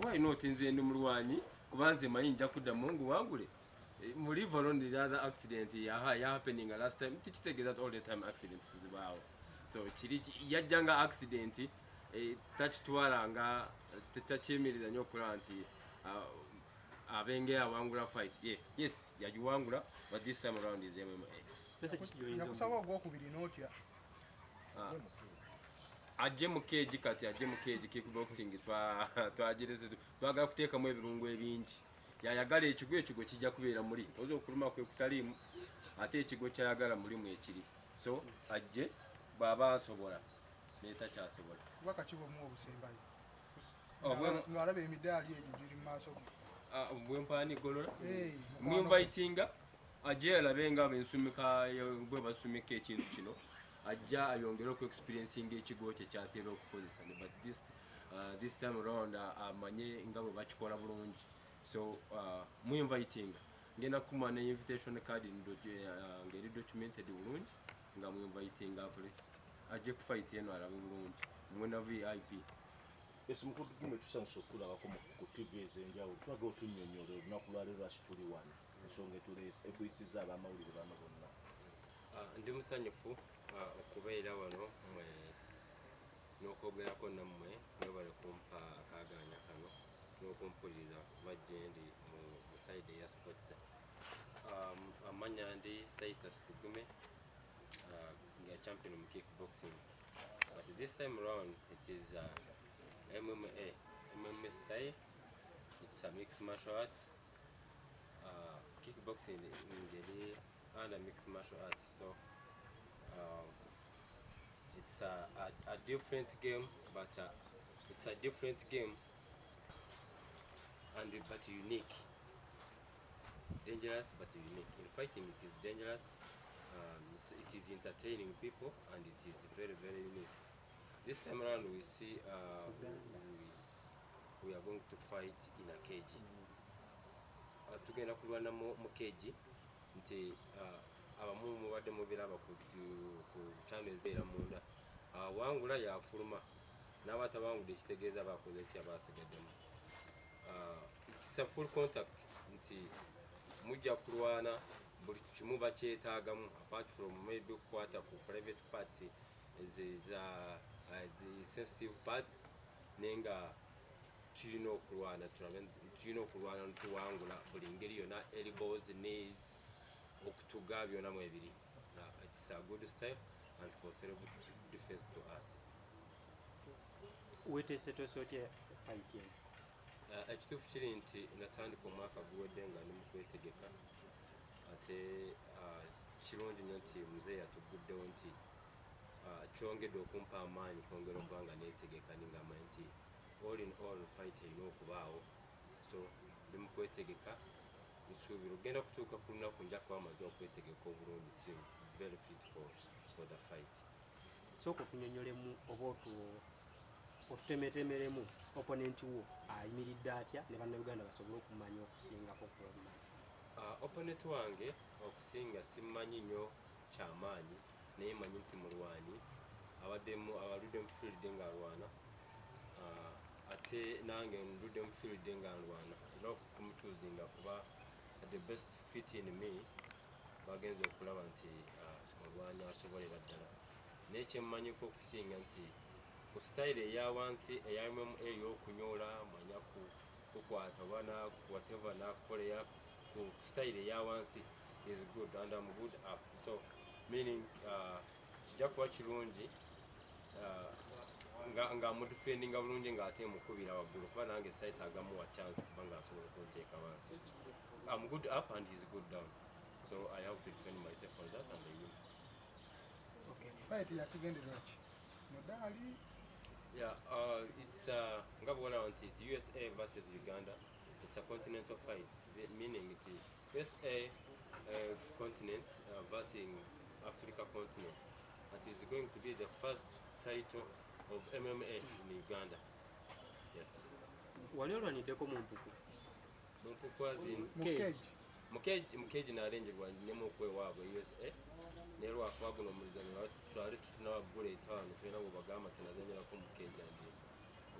why not nze ndi mulwanyi kubanze mayinja kudda mungu wangule leave alone the other accident happening last time tikitegeza that all the time accidents zibaawo so kiri yajjanga accident takitwalanga tetakyemereza nnyo okulaba nti abenge awangula fight yes yagiwangula but this time around is MMA nakusaba ogwokubiri n'otya ajje mu keegi kati ajje mu keegi kickboxing twagireze twagala kuteekamu ebirungo ebingi yayagala ekigo kijja kubeera muli oza okuluma kwe kutaliimu ate ekigo kyayagala mulimu ekiri so ajje bw'aba asobola neetakyasobola kubaka kibomu obusembayo ng'alaba emidaali egyo giri mu maaso ge bwempaani golola mwinvitinga ajje alabe nga bensumika bwe basumika ekintu kino ajja ayongere oku experiencinga ekigo kye kyatera okukozesa but this time around amanye nga bwe bakikola bulungi so mwinvitinga ngenda kumwa ne invitation card ngeri documented bulungi nga mwinvitinga ajje kufight eno alabe bulungi mwena VIP Mukulu Tugeme tusanso okulabako ku TV ez'enjawulo twaga otunnyonnyola olunaku lwa leero tuli wano ensonga ekuyisizza ab'amawulire bano bonna ndi musanyufu okubeera wano mmwe n'okwogerako nammwe mwebale kumpa akaaganya kano n'okumpuliriza bajje ndi mu side ya sports amanya ndi Titus Tugeme nga champion mu kickboxing but this time around it is MMA style. It's a mixed martial arts. Kickboxing is under mixed martial arts, so it's a different game, but it's a different game but unique. Dangerous but unique. In fighting, it is dangerous. It is entertaining people, and it is very, very unique. This time around we see we are going to fight in a cage. Tugenda kulwana mu cage nti abamu mubadde mubiraba ku channel ezera munda wangula yafuluma n'abatabangudde ekitegeeza bakoze ekya basigaddemu. It's a full contact nti mujja kulwana buli kimu bakyetaagamu apart from maybe okukwata ku private parts the sensitive parts nenga tulina okulwana ntuwangula buli ngeri yonna elbows knees okutuga byonna mu ebiri. It's a good style and for self defense to us. Weteese tosotya fight eno? Ekituufu kiri nti natandika omwaka guwedde nga ndi mu kwetegeka ate kirungi nnyo nti muzeeyi yatuguddewo nti kyongedde okumpa amaanyi kwongera okuba nga neetegeka ningamanyi nti all in all fight erina okubaawo so ndi mu kwetegeka nsuubira ogenda kutuuka ku lunaku nja kuba amaze okwetegeka obulungi si very fit for the fight. Sooka otunyonyolemu oba otutemetemeremu opponent wo ayimiridde atya ne bannayuganda basobole okumanya okusingako kuwamanya. Opponent wange okusinga simmanyi nnyo kyamaanyi naye manyi nti mulwanyi abaludde mu field nga alwana ate nange ndudde mu field nga alwana era okumutuuzinga kuba the best fit in me bagenza okulaba nti mulwanyi asobolera ddala naye kyemmanyiko okusinga nti ku style eya wansi eya MMA ey'okunyoola manya kukwata oba whatever nakukolera ku style eya wansi is good and I'm good up so meaning kijja kuba kirungi nga mudefendinga bulungi ng'ate mukubira waggulu kuba nange saetagamu wa chance kuba ng'asobola okunteeka wansi. I'm good up and he's good down so I have to defend myself on that and I win. Okay. Fight yatugendera ki? Modali? Yeah, it's nga bw'olaba nti it's USA versus Uganda. It's a continental fight, meaning it is USA continent versus Africa continent. It is going to be the first title of MMA in Uganda. Yes. Wali olwaniddeko mu mpuku? Mu mpuku azin mukeji n'alengerwa nnemu okwewaabwe USA naye lwakuba guno omulizanyo twali tunawaggula etaano tulina bwe bagamba tinazanyirako mukeji and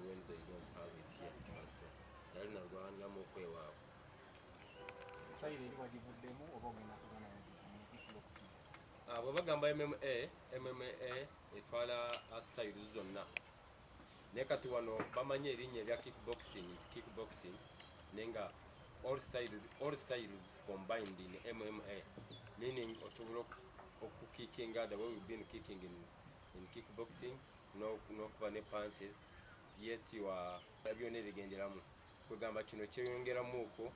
when they don't have it here but yali nalwaniramu okwewaabwe. Bwe bagamba MMA etwala styles zonna naye kati wano bamanye erinnya erya kickboxing naye nga all styles combined in MMA, meaning osobola okukickinga the way we've been kicking in kickboxing n'okuba ne punches, yet byonna ebigenderamu kwegamba kino kyeyongeramuuko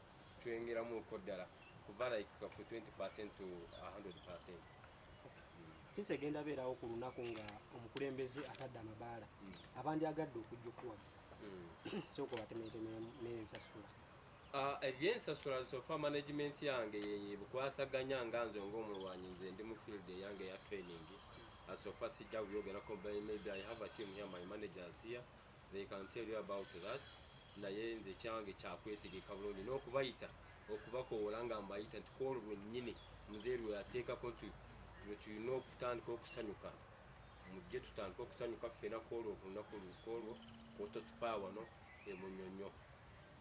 ddala kuva like ku 20% to 100%. Since egenda beerawo ku lunaku nga omukulembeze atadde amabaala abandyagadde okujja okuwaga sooka batemeetemere n'ensasula. Ebyensasula sofa management yange bukwasaganya nga nze ng'omulwanyi nze ndi mu field yange ya training. Sofa sijja byogerako, maybe I have a team here, my managers here, they can tell you about that. Naye nze kyange kyakwetegeka bulungi n'okubayita okubakoola nga mbayita nti koolo lwennyini muzeeri we yateekako lwe tulina okutandika okusanyuka, mujje tutandika okusanyuka ffena koolo olunaku lukoolwo Autospa wano eMunyonyo.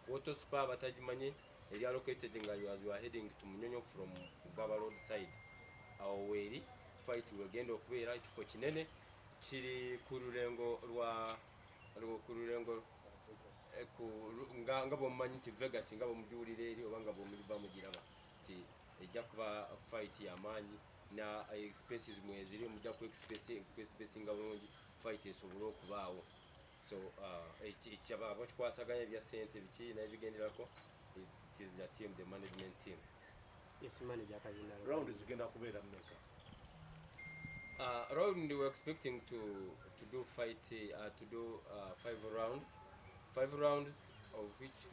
Autospa batagimanyi eri allocated nga you are heading to Munyonyo from Mugaba road side. Awo weeri fight wegenda okubeera, ekifo kinene kiri ku lulengo nga bwomumanyi nti Vegas nga bwomugiwulira eri oba nga bwomuliba mugiraba nti ejja kuba fight y'amaanyi na spaces mweziri mujja kwespacinga bulungi fight esobole okubaawo. So ekyaba bakikwasaganya ebya ssente biki n'ebigenderako, it is the team, the management team. Yes, manager Kazina. Round zigenda kubeera mmeka? Round we were expecting to do 5 rounds. 5 rounds of which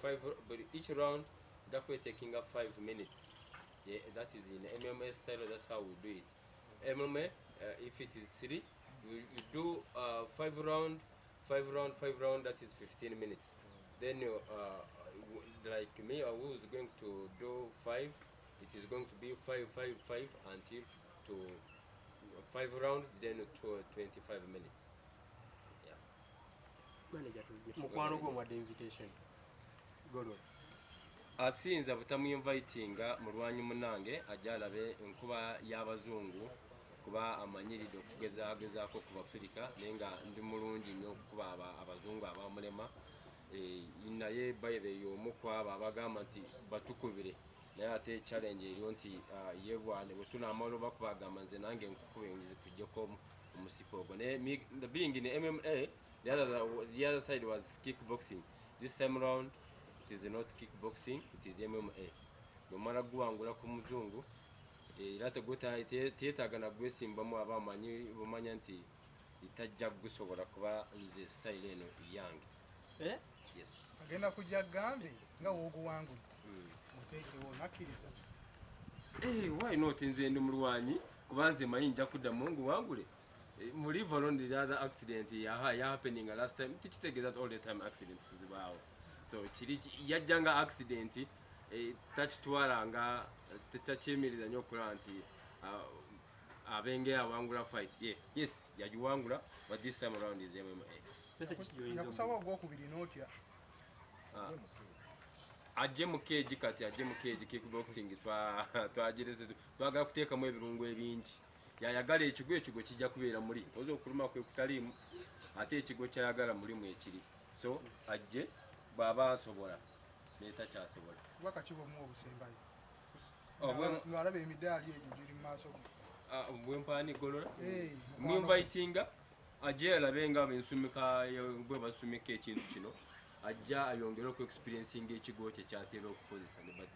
but each round that we're taking up 5 minutes. Yeah, that is in MMA style. That's how we do it. MMA, if it is 3, we do 5 round. That is 15 minutes. Then like me, I was going to do 5. It is going to be 5 until to 5 rounds, then to 25 minutes. Manager mukwano gwo mwadde invitation Golola asinza butamwinvitinga mulwanyi munange ajja alabe enkuba y'abazungu kuba amanyiridde okugezaako ku Bafirika naye nga ndi mulungi nnyo okukuba abazungu abamulema. Naye bayire y'omu ku abo abagamba nti batukubire naye ate challenge eriyo nti yebwane bwe tunaamala bakubagamba nze nange nkukube nzikugyeko omusiko ogwo. Naye being in MMA, the other side was kickboxing. This time around, it is not kickboxing, it is MMA. Nomala guwangula ku muzungu, era teyeetaaga na gwesimbamu aba bamanya nti itajja gusobola kuba nze style eno yange. Yes. Agenda kujja gambe nga wooguwangudde. Muteekewo nakkiriza. Why not? Nze ndi mulwanyi kuba nze manyi nja kuddamu nguwangule. Leave alone the other accident happening last time. Teach all the time accidents zibaawo. So yajjanga accident takitwala nga tetakyemereza nnyo okulaba nti abenge awangula fight. Yes, yagiwangula, but this time around is MMA. Nakusaba ogwokubiri n'otya. Ajje mu cage kati, ajje mu cage kickboxing twagirese twagala kuteekamu ebirungo ebingi. Yayagala ekigo kijja kubeera muli ozo okuluma kwe kutaliimu ate ekigo kyayagala mulimu ekiri. So ajje bw'aba asobola n'etakyasobola. Kuba kakibo mu obusembayo. Lwalaba emidaali egyo giri mu maaso go. Bwempaani Golola mwinvitinga ajje alabe nga bensumika bwe basumika ekintu kino, ajja ayongere oku experiencinga ekigo kye kyatera okukozesa. But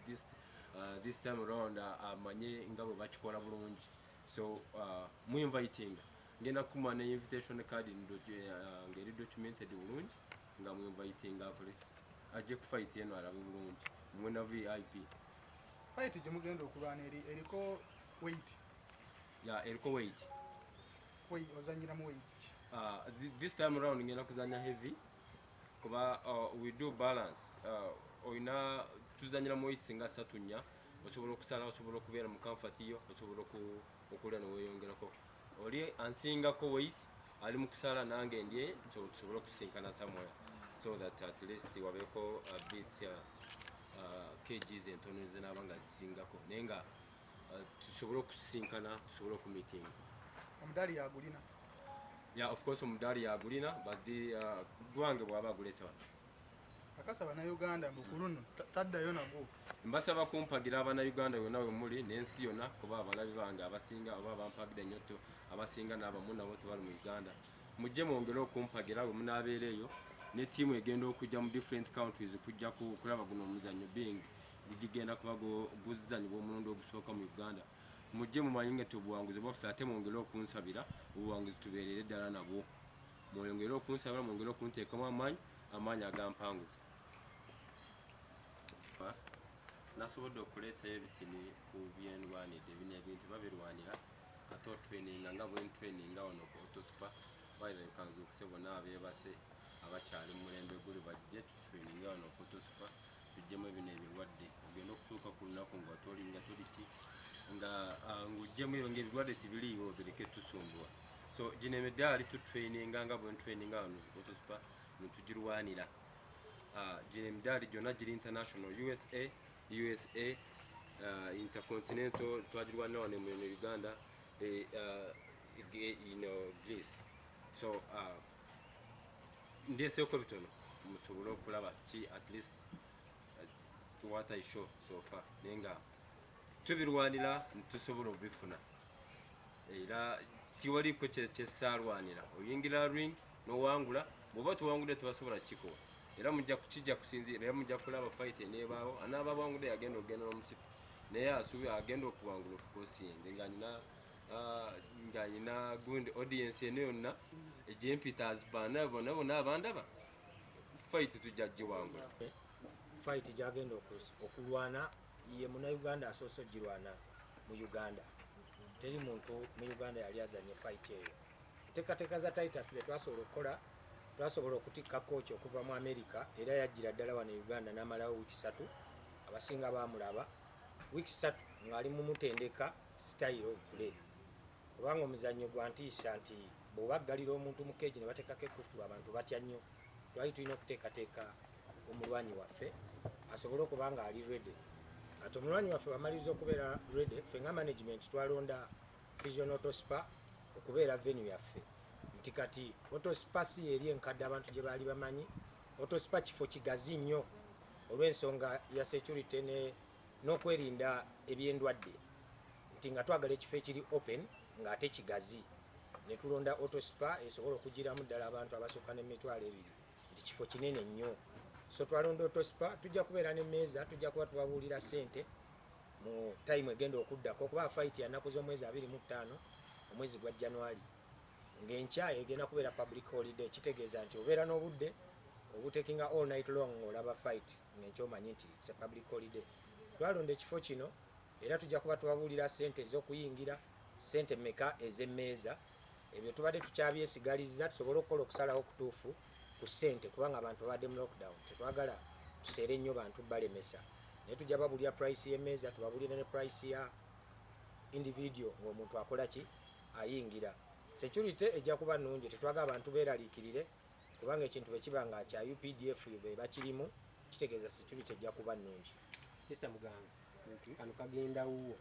this time around amanye nga bwe bakikola bulungi. So mwinvitinga ngenda kumwa ne invitation card ngeri documented bulungi nga mwinvitinga ajje ku fight eno alabe bulungi mwena VIP. Fight gye mugenda okulwana eriko weight. Eriko weight. Ozanyiramu weight. This time around ngenda kuzanya heavy kuba we do balance. Oyina tuzanyiramu weight nga 3 nnya. Osobola okusala, osobola okubeera mu comfort yo, osobola okulya n'oweeyongerako. Oli ansingako weight ali mu kusala nange ndye, so tusobola okusinkana somewhere. so that at least wabeko a bit kgs entono zinaba nga zisingako naye nga tusobole okusinkana tusobole okumeeting. Omudaali yagulina? Yeah, of course omudaali yagulina but gwange bw'aba agulese wano. Akasaba Uganda mbukuluno taddayo nagwo. Mbasaba kumpagira Uganda yonna we muli n'ensi yonna kuba abalabi bange abasinga oba bampagira nnyo abasinga n'abamu nabo tebali mu Uganda. Mujje mwongere okumpagira we munaabeera eyo ne ttiimu egenda okujja mu different countries kujja kulaba guno omuzannyo being ligigenda kuba guzannyo bw'omulundi ogusooka mu Uganda. Mujje mumanyi nga obuwanguzi bwaffe ate mwongere okunsabira obuwanguzi tubeerere ddala nabwo. Mwongere okunsabira mwongere okunteekamu amaanyi agampanguza. Nasobodde okuleetayo ebitini ku byenlwanidde bino ebintu babirwanira ate otraininga nga bwentraininga wano ku Autospa bayikanzuukuse bonna abeebase abakyali mu mulembe guli bajje tutraininga wano ku Autospa tujjemu ebino ebirwadde ogenda okutuuka ku lunaku nga tolinga toliki nga ng'ojjemu eyo ng'ebirwadde tibiriiwo bireke tusumbuwa. So gino emidaali tutraininga nga bwentraininga wano ku Autospa netugirwanira. Gino emidaali gyonna giri international USA, intercontinental twagirwanira wano mu Uganda, Greece. So ndyeseeko bitono musobole okulaba ki at least what I show so far naye nga tubirwanira nitusobola obifuna era tiwaliko kyesaalwanira oyingira ring nowangula bw'oba tuwangudde tebasobola kikowa era kijja kusinziira era mujja kulaba fight eneebaawo anaaba bawangudde yagenda okugenda n'omusipi naye asuubira agenda okuwangula of course yenze nga nyina gundi audience eno yonna egyempiters baana bonna abandaba fight tujja giwangula. Fight gyagenda okulwana ye Munnayuganda asoose ogirwana mu Uganda. Teri muntu mu Uganda yali azanye fight eyo. Enteekateeka za Titus zetwasobola okukola twasobola okutikka Kookie okuva mu America era yajjira ddala wano Uganda n'amalawo wiiki 3 abasinga baamulaba wiiki 3 ng'ali mu mutendeka style of play kubanga omuzannyo gwa ntiisa nti bw'obaggalira omuntu mu keegi ne bateekako ekkufulu abantu batya nnyo. Twali tulina okuteekateeka omulwanyi waffe asobole okuba nga ali ready. Ate omulwanyi waffe bamaliriza okubeera ready, ffe nga management twalonda Vision Autospa okubeera venue yaffe nti kati Autospa si eri enkadde abantu gye baali bamanyi. Autospa kifo kigazi nnyo olw'ensonga ya security n'okwerinda ebyendwadde nti nga twagala ekifo ekiri open ng'ate kigazi ne tulonda Autospa esobola okugiramu ddala abantu abasukka n'emitwalo 2 nti kifo kinene nnyo. So twalonda Autospa tujja kubeera n'emmeeza tujja kuba tubabuulira ssente mu time egenda okuddako okuba fight ya nnaku z'omwezi 25 omwezi gwa January ng'enkya egenda kubeera public holiday kitegeeza nti obeera n'obudde obutekinga all night long ng'olaba fight ng'enkya omanyi nti it's a public holiday. Twalonda ekifo kino era tujja kuba tubabuulira ssente ez'okuyingira ssente mmeka ez'emmeeza ebyo tubadde tukyabyesigalizza tusobole okukola okusalawo okutuufu ku ssente kubanga abantu babadde mu lockdown tetwagala tuseere nnyo bantu balemesa naye tujja babulira price y'emmeeza tubabulire ne price ya individual ng'omuntu akola ki ayingira. Security ejja kuba nnungi tetwagala abantu beeraliikirire kubanga ekintu bwe kiba nga kya UPDF be bakirimu kitegeeza security ejja kuba nnungi. Mr. Muganga kano kagenda wuwo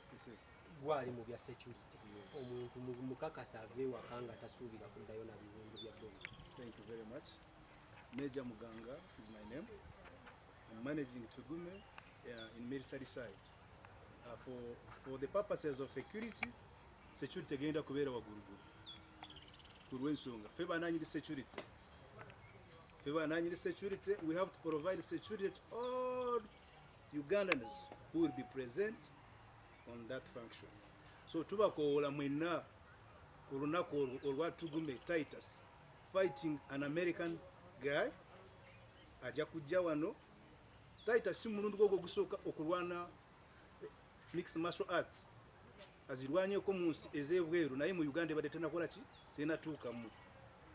gwali mu bya security omuntu mukakasa ave waka nga tasuubira kuddayo na biwundu bya bomu. Thank you very much. Major Muganga is my name. I'm managing Tugeme in military side. For the purposes of security egenda kubeera waguruguru kulw'ensonga ffe bananyiri security we have to provide security to all Ugandans who will be present on that function. So tubakoola mwenna ku lunaku olwa Tugeme Titus fighting an American guy ajja kujja wano. Titus si mulundi gwo gusooka okulwana mixed martial arts azirwanyeeko mu nsi ez'ebweru naye mu Uganda ebadde tenakola ki tenatuukamu.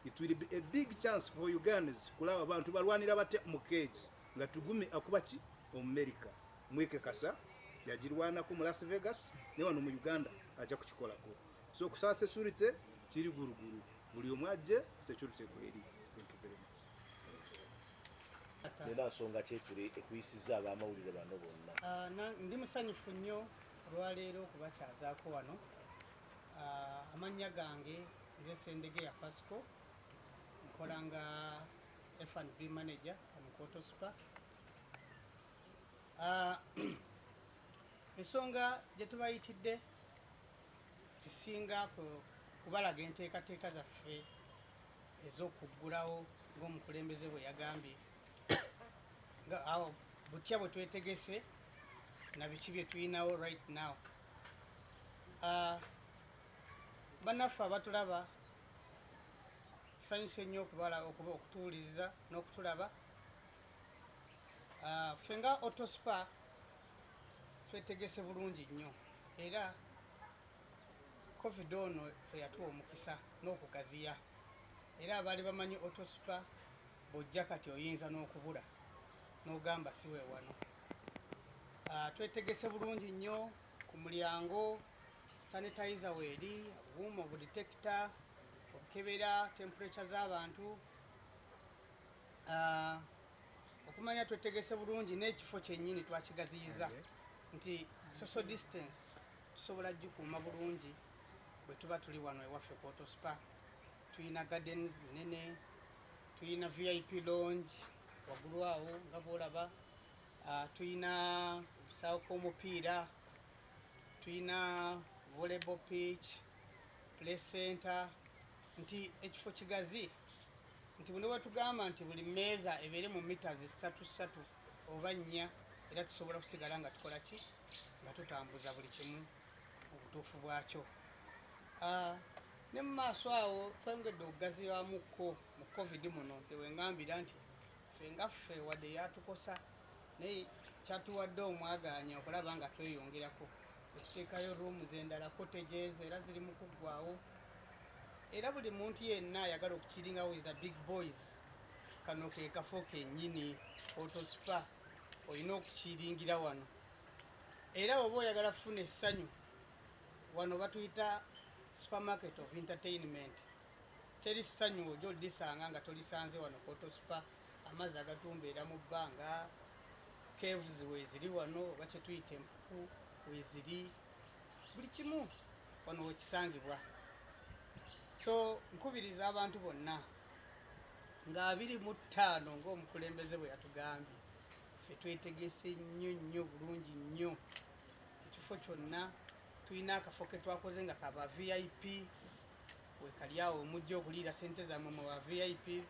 It will be a big chance for Ugandans kulaba abantu balwanira batya mu keegi nga Tugeme akuba ki Omumerika mweke kasa yagirwanako mu Las Vegas ne wano mu Uganda ajja kukikolako. So kusasa security kiri guruguru buli omu ajje security kweri. Thank you very much. era nsonga kyekiri ekuyisiza abamawulire bano bonna. Ndi musanyufu nnyo olwaleero okubakyazaako wano. Amannya gange nze Sendege ya Pasco, nkola nga F&B manager mu Autospa. Ensonga gye tubayitidde esinga kubalaga enteekateeka zaffe ez'okuggulawo ng'omukulembeze bwe yagambye awo butya bwe twetegese na biki bye tulinawo right now. Bannaffe abatulaba tusanyuse nnyo okutuwuliriza n'okutulaba. Ffe nga Autospa twetegese bulungi nnyo era covid ono ffe yatuwa omukisa n'okugaziya, era abaali bamanyi Autospa bw'ojja kati oyinza n'okubula n'ogamba si we wano. Twetegese bulungi nnyo ku mulyango, sanitizer weeri, obuuma obudetector, okukebera temperature z'abantu, okumanya twetegese bulungi n'ekifo kyennyini twakigaziyiza nti social distance tusobola gikuuma bulungi bwe tuba tuli wano ewaffe ku Autospa. Tuyina gardens nene, tuyina VIP lounge waggulu awo nga bwolaba, tuyina ebisaawo k'omupiira, tuyina volleyball pitch, play center, nti ekifo kigazi, nti bwe batugamba nti buli mmeeza ebeere mu meters 3 oba 4, era tusobola kusigala nga tukola ki, nga tutambuza buli kimu obutuufu bwakyo. Ne mu maaso awo twongedde okugazibwamukko mu covid muno, nze wengambira nti ffe nga ffe wadde yatukosa naye kyatuwadde omwagaanya okulaba nga tweyongerako, okuteekayo rooms endala cottages era ziri mu kuggwaawo, era buli muntu yenna ayagala okukiringawo with the big boys, kano ke kafo kennyini Autospa olina okukiringira wano. Era oba oyagala kufuna essanyu, wano batuyita supermarket of entertainment. Teri ssanyu ojja olisanga nga tolisanze wano ku Autospa. Amazzi agatumbeera mu bbanga, caves weeziri wano oba kye tuyita empuku weeziri, buli kimu wano wekisangibwa. So nkubiriza abantu bonna nga 25 ng'omukulembeze bwe yatugambye, ffe twetegese nnyo nnyo bulungi nnyo. Ekifo kyonna tulina akafo ke twakoze nga kaba VIP, wekali awo omujja okuliira sente zammwe mu ba VIP.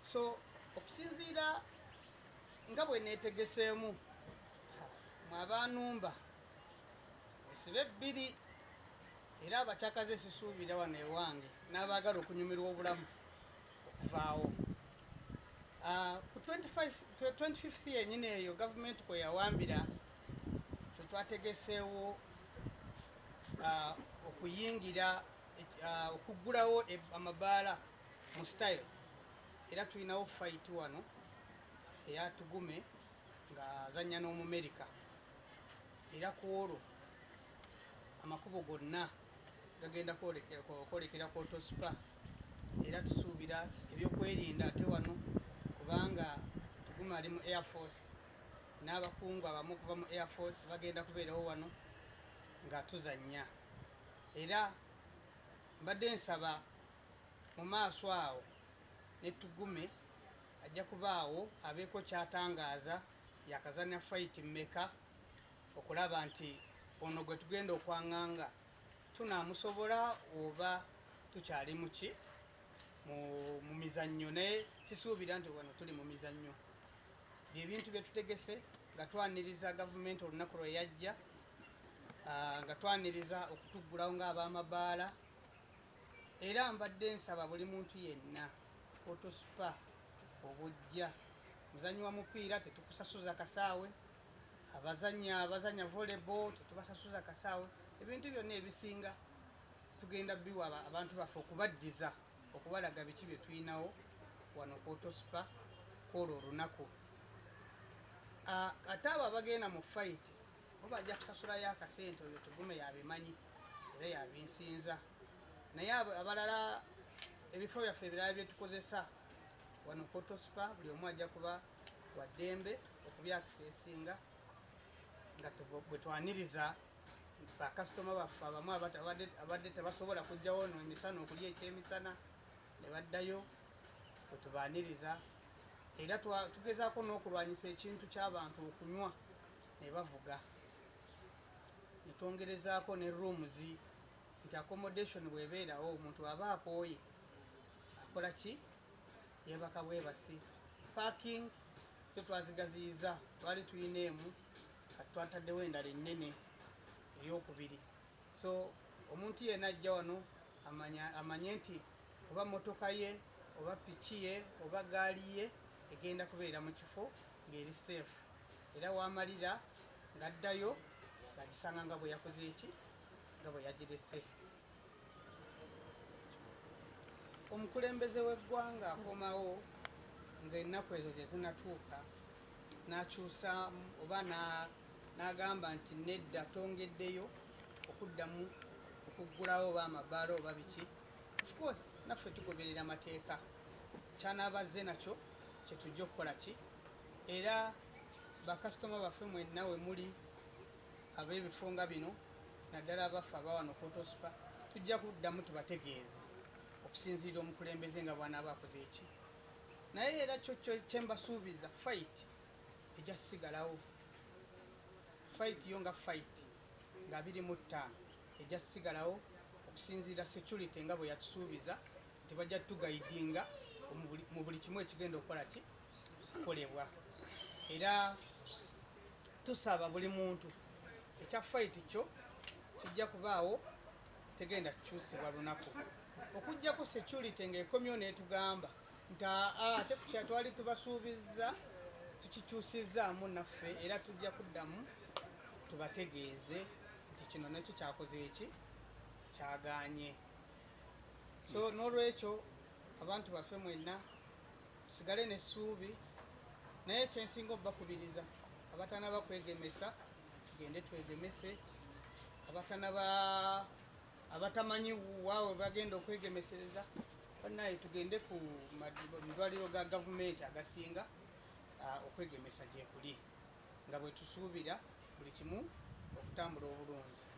So okusinziira nga bwe neetegeseemu, mwabanumba esibe 2 era abakyakaze sisuubira wano ewange n'abaagala okunyumirwa obulamu okuvaawo. Ku 25th yennyini eyo gavumenti kwe yawambira, ffe twategeseewo okuyingira okuggulawo amabaala mu style, era tulinawo fight wano eya Tugeme nga azannya n'Omumerika, era ku olwo amakubo gonna gagenda kwolekera ku Autospa, era tusuubira ebyokwerinda ate wano kubanga Tugeme ali mu Air Force n'abakungu abamu okuva mu Air Force bagenda kubeerawo wano nga tuzannya. Era mbadde nsaba mu maaso awo ne Tugeme ajja kubaawo abeeko kyatangaaza yakazanya fight mmeka okulaba nti ono gwe tugenda okwaŋŋanga tunaamusobola oba tukyali muki mu mizannyo. Naye kisuubira nti wano tuli mu mizannyo. Byebintu bye tutegese nga twaniriza gavumenti olunaku lwe yajja, nga twaniriza okutuggulawo ng'ab'amabaala. Era mbadde nsaba buli muntu yenna Autospa obujja muzanyi wa mupiira tetukusasuza kasaawe, abazanya volleyball tetubasasuza kasaawe. Ebintu byonna ebisinga tugenda biwa abantu baffe okubaddiza, okubalaga biki bye tulinawo wano ku Autospa kwolwo olunaku. Ate abo abagenda mu fight bo bajja kusasulayo akasente, oyo Tugeme yabimanyi era yabinsinza. Naye abalala ebifo byaffe ebirala bye tukozesa wano ku Autospa buli omu ajja kuba waddembe okubyakisesinga nga bwe twaniriza bakasitoma baffe abamu abadde tebasobola kujjawo no emisana okulya ekyemisana ne baddayo bwe tubaaniriza era tugezaako n'okulwanyisa ekintu ky'abantu okunywa ne bavuga ne twongerezaako ne rooms nti accommodation bwebeerawo omuntu aba akooye akola ki yeebaka bwebasi parking zo twazigaziyiza twali tulina emu kati twataddewo endala ennene ey'okubiri so omuntu yenna ajja wano amanye nti oba motoka ye oba piki ye oba gaali ye egenda kubeera mu kifo ng'eri safe era wamalira ng'addayo ngagisanga nga bwe yakoze eki nga bwe yagirese. Omukulembeze w'eggwanga akomawo ng'ennaku ezo gye zinatuuka n'akyusa oba n'agamba nti nedda tongeddeyo okuddamu okuggulawo oba amabaala oba biki. Of course naffe tugoberera amateeka kyanaabazze nakyo kye tujja okukola ki era bakasitoma baffe mwenna we muli ab'ebifo nga bino naddala abaffe abawano ku Autospa tujja kuddamu tubategeeze okusinziira omukulembeze nga bw'anaaba akoze eki naye era kyo kyembasuubiza fight ejja sigalawo fight yo nga fight nga 25 ejja sigalawo okusinziira security nga bwe yatusuubiza nti bajja tugaidinga mu buli kimu ekigenda okukola ki kukolebwa era tusaba buli muntu ekya fight kyo kijja kubaawo tegenda kukyusibwa lunaku okujjako security ng'ekomyo neetugamba nti ate ku kyatwali tubasuubiza tukikyusizaamu naffe era tujja kuddamu tubategeeze nti kino nakyo kyakoze eki kyagaanye so n'olwekyo abantu baffe mwenna tusigale n'essuubi naye kyensinga obbakubiriza abatanaba kwegemesa tugende twegemese abatamanyi waawe bagenda okwegemesereza bannaye tugende ku malwaliro ga gavumenti agasinga okwegemesa gyekuli nga bwe tusuubira buli kimu okutambula obulungi.